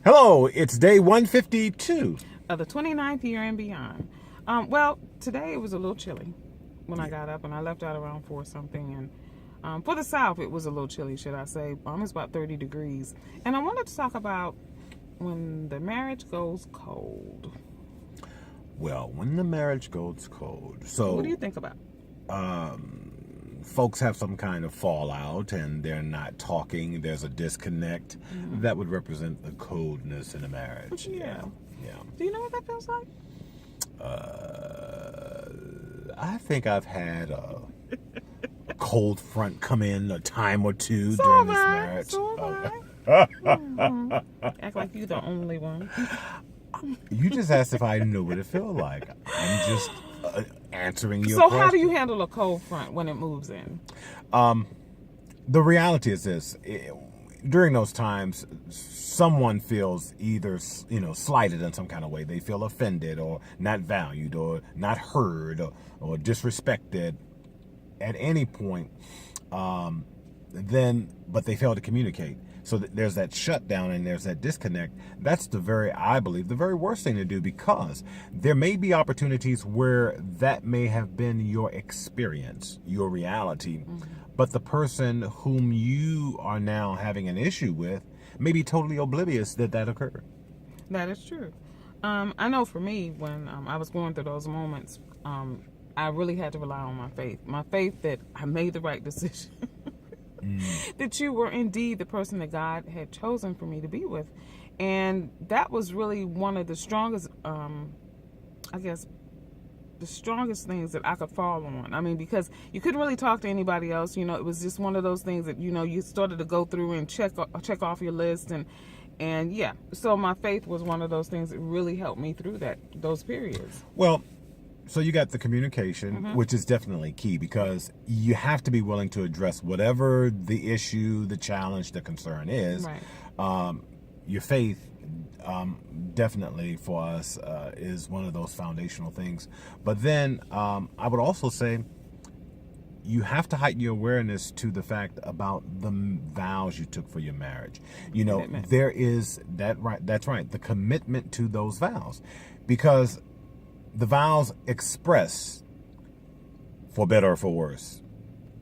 Hello, it's day 152. Of the 29th year and beyond. Well, today it was a little chilly when I got up, and I left out around 4 something. And for the South, it was a little chilly, should I say. It's about 30 degrees. And I wanted to talk about when the marriage goes cold. Well, when the marriage goes cold. So, what do you think about? Folks have some kind of fallout and they're not talking. There's a disconnect. Mm-hmm. That would represent the coldness in a marriage. Yeah. Yeah. Do you know what that feels like? I think I've had a cold front come in a time or two So during have this I. marriage. So have I. Act like you're the only one. You just asked if I knew what it felt like. I'm just answering your So question. how do you handle a cold front when it moves in? The reality is this: during those times, someone feels either slighted in some kind of way. They feel offended, or not valued, or not heard, or disrespected at any point. But they fail to communicate. So there's that shutdown and there's that disconnect. That's I believe, the very worst thing to do, because there may be opportunities where that may have been your experience, your reality, but the person whom you are now having an issue with may be totally oblivious that occurred. That is true. I know for me, when I was going through those moments, I really had to rely on my faith. My faith that I made the right decision. That you were indeed the person that God had chosen for me to be with. And that was really one of the strongest, the strongest things that I could fall on. I mean, because you couldn't really talk to anybody else. It was just one of those things that, you started to go through and check off your list. And yeah, so my faith was one of those things that really helped me through those periods. Well, so you got the communication, which is definitely key, because you have to be willing to address whatever the issue, the challenge, the concern is. Right. Your faith, definitely for us, is one of those foundational things. But then I would also say you have to heighten your awareness to the fact about the vows you took for your marriage. Commitment. There is that's right, the commitment to those vows, because the vows express, for better or for worse,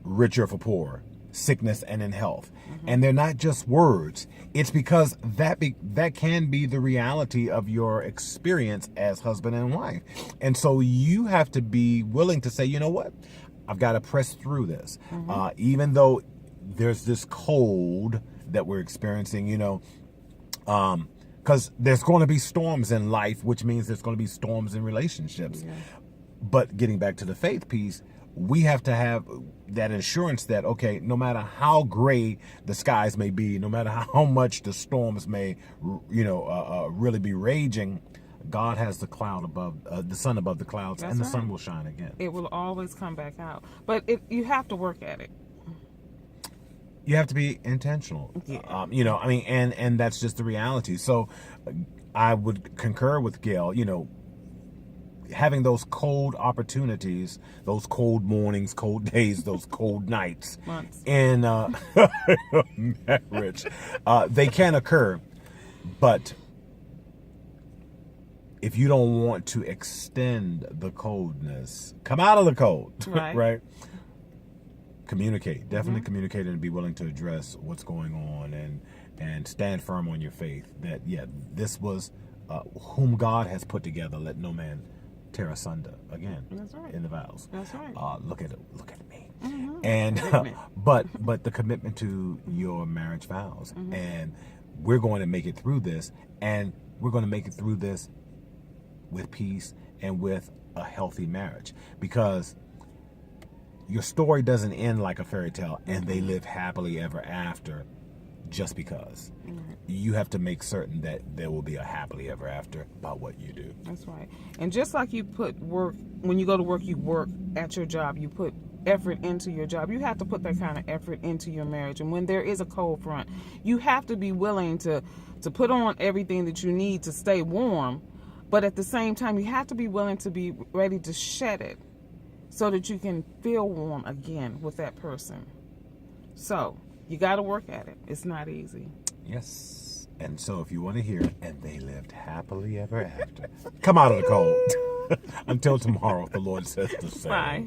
richer or for poor, sickness and in health. And they're not just words. It's because that can be the reality of your experience as husband and wife. And so you have to be willing to say, you know what? I've got to press through this. Even though there's this cold that we're experiencing, because there's going to be storms in life, which means there's going to be storms in relationships. Yeah. But getting back to the faith piece, we have to have that assurance that, okay, no matter how gray the skies may be, no matter how much the storms may, really be raging, God has the sun above the clouds. That's and the right. sun will shine again. It will always come back out. But you have to work at it. You have to be intentional. Yeah. And that's just the reality. So I would concur with Gail, having those cold opportunities, those cold mornings, cold days, those cold nights Months. in marriage, they can occur. But if you don't want to extend the coldness, come out of the cold, right? Communicate, definitely communicate, and be willing to address what's going on, and stand firm on your faith that, this was whom God has put together. Let no man tear asunder. Again, that's right. In the vows. That's right. Look at me. And but the commitment to your marriage vows, and we're going to make it through this, and we're going to make it through this with peace and with a healthy marriage, because your story doesn't end like a fairy tale and they live happily ever after just because. You have to make certain that there will be a happily ever after about what you do. That's right. And just like you put work, when you go to work, you work at your job, you put effort into your job. You have to put that kind of effort into your marriage. And when there is a cold front, you have to be willing to put on everything that you need to stay warm. But at the same time, you have to be willing to be ready to shed it, so that you can feel warm again with that person. So you got to work at it. It's not easy. Yes. And so if you want to hear, and they lived happily ever after, come out of the cold. Until tomorrow, if the Lord says the same. Bye.